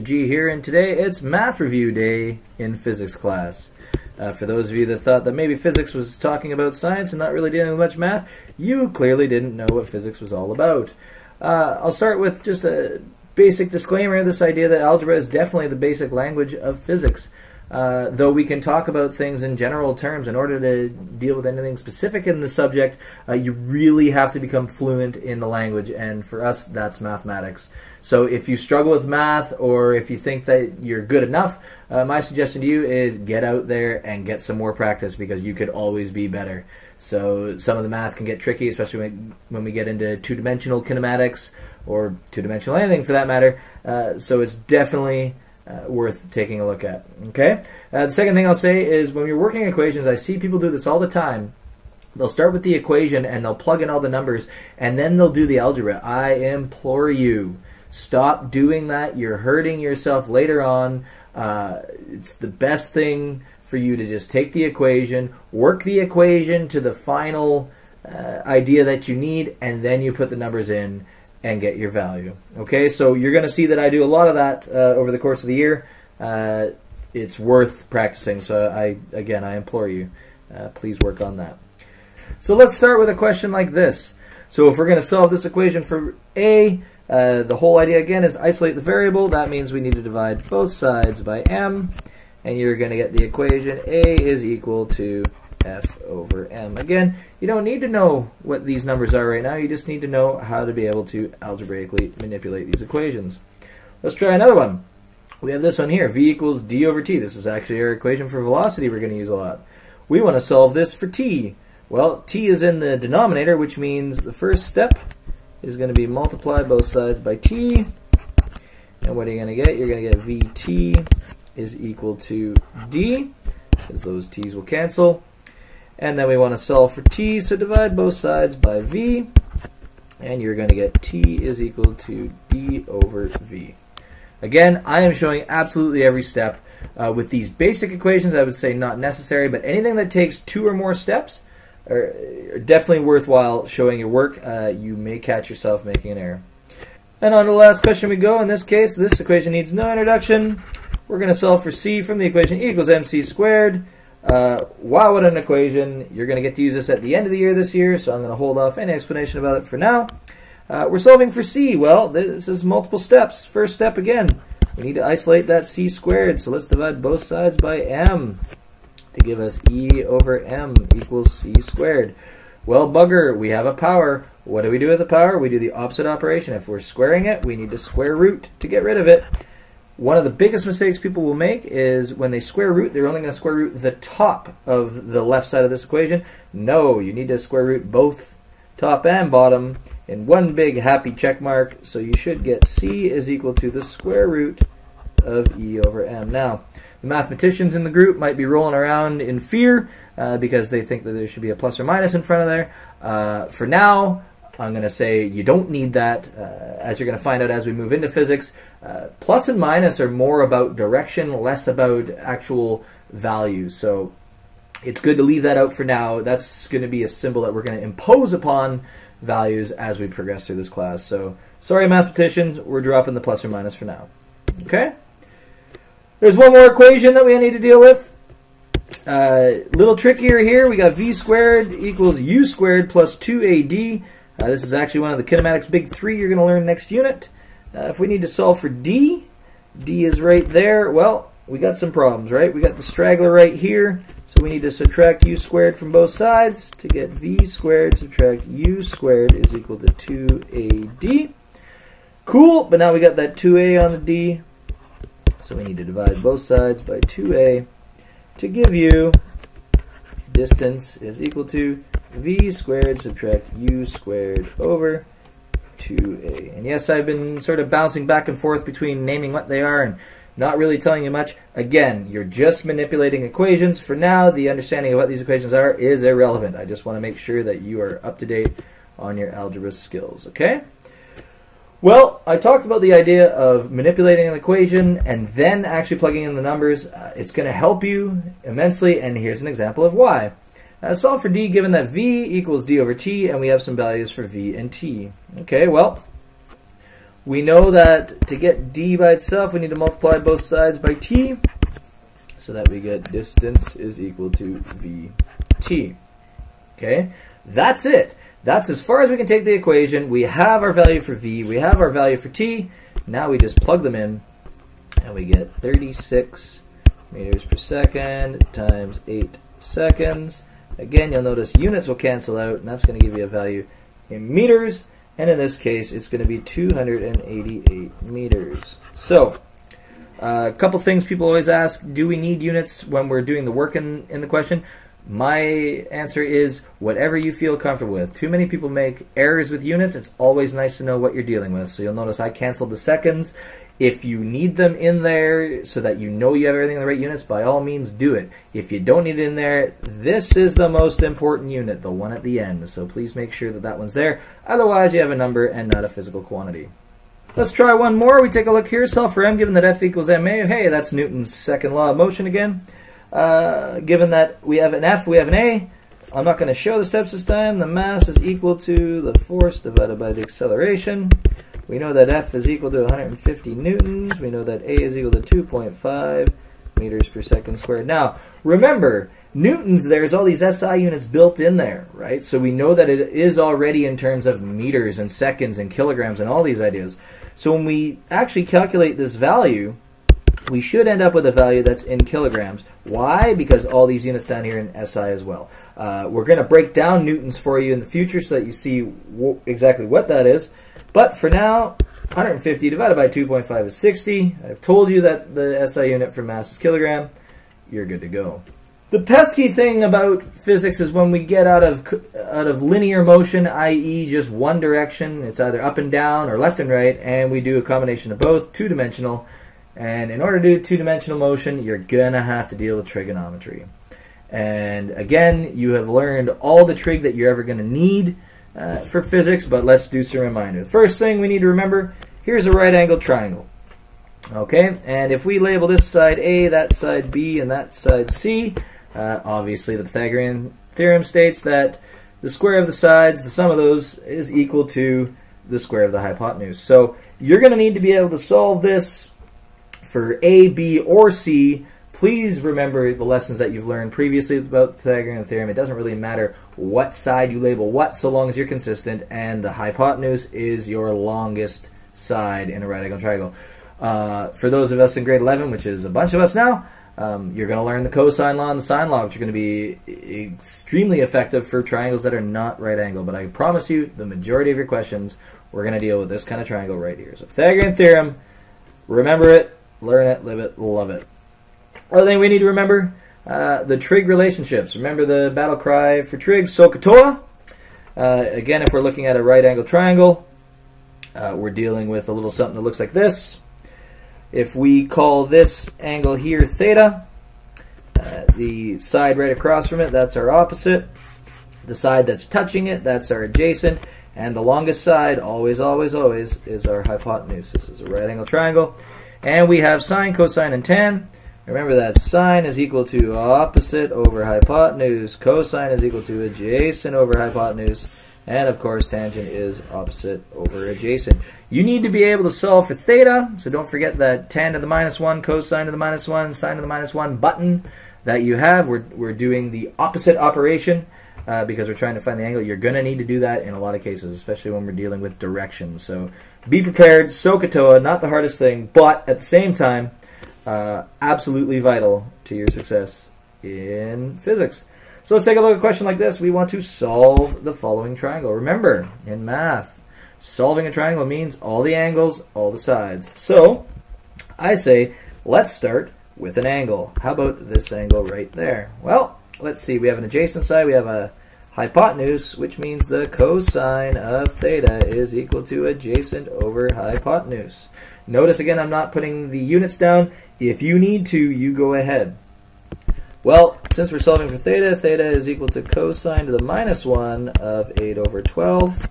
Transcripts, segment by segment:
G here, and today it's math review day in physics class. For those of you that thought that maybe physics was talking about science and not really dealing with much math, you clearly didn't know what physics was all about. I'll start with just a basic disclaimer, this idea that algebra is definitely the basic language of physics. Though we can talk about things in general terms, in order to deal with anything specific in the subject, you really have to become fluent in the language, and for us, that's mathematics. So if you struggle with math, or if you think that you're good enough, my suggestion to you is get out there and get some more practice, because you could always be better. So some of the math can get tricky, especially when we get into two-dimensional kinematics, or two-dimensional anything for that matter, so it's definitely worth taking a look at. Okay. The second thing I'll say is when you're working equations, I see people do this all the time. They'll start with the equation and they'll plug in all the numbers and then they'll do the algebra. I implore you, stop doing that. You're hurting yourself later on. It's the best thing for you to just take the equation, work the equation to the final idea that you need, and then you put the numbers in and get your value. Okay, so you're going to see that I do a lot of that over the course of the year. It's worth practicing, so I implore you, please work on that. So let's start with a question like this. So if we're going to solve this equation for a, the whole idea again is isolate the variable. That means we need to divide both sides by m, and you're going to get the equation a is equal to f over m. Again, you don't need to know what these numbers are right now, you just need to know how to be able to algebraically manipulate these equations. Let's try another one. We have this one here, v equals d over t. This is actually our equation for velocity we're going to use a lot. We want to solve this for t. Well, t is in the denominator, which means the first step is going to be multiply both sides by t. And what are you going to get? You're going to get vt is equal to d, because those t's will cancel. And then we want to solve for t, so divide both sides by v, and you're going to get t is equal to d over v. Again, I am showing absolutely every step. With these basic equations, I would say not necessary, but anything that takes 2 or more steps are definitely worthwhile showing your work. You may catch yourself making an error. And on to the last question we go. In this case, this equation needs no introduction. We're going to solve for c from the equation e equals mc squared. Wow, what an equation. You're going to get to use this at the end of the year this year, so I'm going to hold off any explanation about it for now. We're solving for c. Well, this is multiple steps. First step again, we need to isolate that c squared, so let's divide both sides by m to give us e over m equals c squared. Well, bugger, we have a power. What do we do with the power? We do the opposite operation. If we're squaring it, we need to square root to get rid of it. One of the biggest mistakes people will make is when they square root, they're only going to square root the top of the left side of this equation. No, you need to square root both top and bottom in one big happy check mark. So you should get c is equal to the square root of e over m. Now, the mathematicians in the group might be rolling around in fear because they think that there should be a plus or minus in front of there. For now, I'm going to say you don't need that. As you're going to find out as we move into physics, plus and minus are more about direction, less about actual values. So it's good to leave that out for now. That's going to be a symbol that we're going to impose upon values as we progress through this class. So sorry, mathematicians, we're dropping the plus or minus for now. Okay? There's one more equation that we need to deal with. Little trickier here. We got v squared equals u squared plus 2ad. This is actually one of the kinematics big 3 you're going to learn next unit. If we need to solve for d, d is right there. Well, we got some problems, right? We got the straggler right here, so we need to subtract u squared from both sides to get v squared subtract u squared is equal to 2ad. Cool, but now we got that 2a on the d, so we need to divide both sides by 2a to give you distance is equal to v squared subtract u squared over 2a. And yes, I've been sort of bouncing back and forth between naming what they are and not really telling you much. Again, you're just manipulating equations. For now, the understanding of what these equations are is irrelevant. I just want to make sure that you are up to date on your algebra skills, okay? Well, I talked about the idea of manipulating an equation and then actually plugging in the numbers. It's going to help you immensely, and here's an example of why. Solve for d given that v equals d over t, and we have some values for v and t. Okay, well, We know that to get d by itself, we need to multiply both sides by t, so that we get distance is equal to vt. Okay, that's it. That's as far as we can take the equation. We have our value for v, we have our value for t. Now we just plug them in, and we get 36 meters per second times 8 seconds. Again, you'll notice units will cancel out, and that's going to give you a value in meters. And in this case, it's going to be 288 meters. So, a couple things people always ask, do we need units when we're doing the work in the question? My answer is whatever you feel comfortable with. Too many people make errors with units. It's always nice to know what you're dealing with. So you'll notice I canceled the seconds. If you need them in there so that you know you have everything in the right units, by all means do it. If you don't need it in there, this is the most important unit, the one at the end. So please make sure that that one's there. Otherwise, you have a number and not a physical quantity. Let's try one more. We take a look here. Solve for m given that F equals ma. Hey, that's Newton's second law of motion again. Given that we have an F, we have an A. I'm not going to show the steps this time. The mass is equal to the force divided by the acceleration. We know that F is equal to 150 newtons. We know that A is equal to 2.5 meters per second squared. Now, remember, newtons, there's all these SI units built in there, right? So we know that it is already in terms of meters and seconds and kilograms and all these ideas. So when we actually calculate this value, we should end up with a value that's in kilograms. Why? Because all these units down here in SI as well. We're going to break down newtons for you in the future so that you see exactly what that is. But for now, 150 divided by 2.5 is 60. I've told you that the SI unit for mass is kilogram. You're good to go. The pesky thing about physics is when we get out of linear motion, i.e. just one direction, it's either up and down or left and right, and we do a combination of both, two-dimensional. And in order to do two-dimensional motion, you're going to have to deal with trigonometry. And again, you have learned all the trig that you're ever going to need for physics, but let's do some reminder. The first thing we need to remember, here's a right-angled triangle. Okay, and if we label this side A, that side B, and that side C, obviously the Pythagorean theorem states that the square of the sides, the sum of those, is equal to the square of the hypotenuse. So you're going to need to be able to solve this for A, B, or C. Please remember the lessons that you've learned previously about the Pythagorean theorem. It doesn't really matter what side you label what, so long as you're consistent, and the hypotenuse is your longest side in a right angle triangle. For those of us in grade 11, which is a bunch of us now, you're going to learn the cosine law and the sine law, which are going to be extremely effective for triangles that are not right angle. But I promise you, the majority of your questions, we're going to deal with this kind of triangle right here. So Pythagorean theorem, remember it, learn it, live it, love it. Other thing we need to remember, the trig relationships. Remember the battle cry for trig, SOHCAHTOA. Again, if we're looking at a right angle triangle, we're dealing with a little something that looks like this. If we call this angle here theta, the side right across from it, that's our opposite. The side that's touching it, that's our adjacent. And the longest side, always, always, always, is our hypotenuse. This is a right angle triangle. And we have sine, cosine, and tan. Remember that sine is equal to opposite over hypotenuse. Cosine is equal to adjacent over hypotenuse. And of course, tangent is opposite over adjacent. You need to be able to solve for theta. So don't forget that tan to the minus 1, cosine to the minus 1, sine to the minus 1 button that you have. We're doing the opposite operation because we're trying to find the angle. You're going to need to do that in a lot of cases, especially when we're dealing with directions. So be prepared. SOHCAHTOA, not the hardest thing, but at the same time, absolutely vital to your success in physics. So let's take a look at a question like this. We want to solve the following triangle. Remember, in math, solving a triangle means all the angles, all the sides. So I say, let's start with an angle. How about this angle right there? Well, let's see. We have an adjacent side. We have a hypotenuse, which means the cosine of theta is equal to adjacent over hypotenuse. Notice again, I'm not putting the units down. If you need to, you go ahead. Well, since we're solving for theta, theta is equal to cosine to the minus 1 of 8 over 12.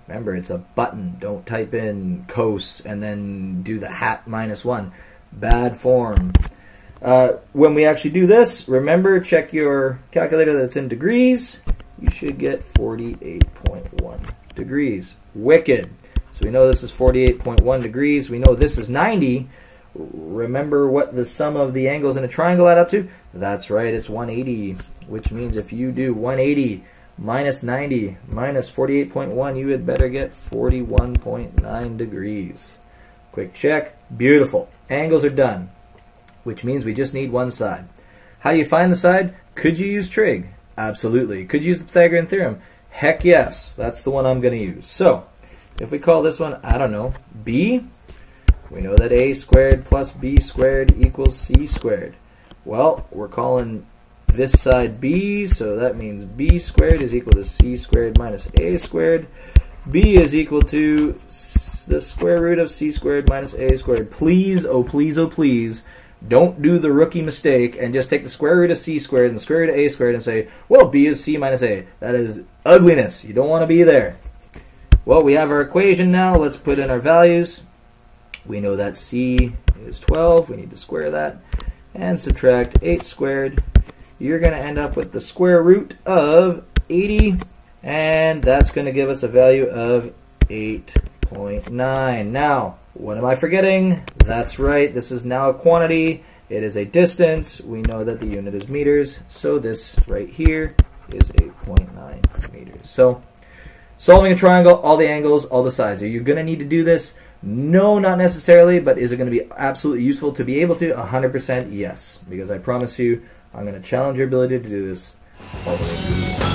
Remember, it's a button. Don't type in cos and then do the hat minus 1. Bad form. When we actually do this, remember, check your calculator that it's in degrees. You should get 48.1 degrees. Wicked. So So we know this is 48.1 degrees. We know this is 90. Remember what the sum of the angles in a triangle add up to? That's right, it's 180, which means if you do 180 minus 90 minus 48.1, you had better get 41.9 degrees. Quick check. Beautiful. Angles are done, which means we just need one side. How do you find the side? Could you use trig? Absolutely. Could you use the Pythagorean theorem? Heck yes. That's the one I'm going to use. So, if we call this one, I don't know, b, we know that a squared plus b squared equals c squared. Well, we're calling this side b, so that means b squared is equal to c squared minus a squared. b is equal to the square root of c squared minus a squared. Please, oh please, oh please, don't do the rookie mistake and just take the square root of c squared and the square root of a squared and say, well, b is c minus a. That is ugliness. You don't want to be there. Well, we have our equation now. Let's put in our values. We know that c is 12. We need to square that. And subtract 8 squared. You're going to end up with the square root of 80. And that's going to give us a value of 8.9. Now, what am I forgetting? That's right. This is now a quantity. It is a distance. We know that the unit is meters. So this right here is 8.9 meters. So, solving a triangle, all the angles, all the sides. Are you going to need to do this? No, not necessarily, but is it going to be absolutely useful to be able to? 100% yes, because I promise you, I'm going to challenge your ability to do this all the way through.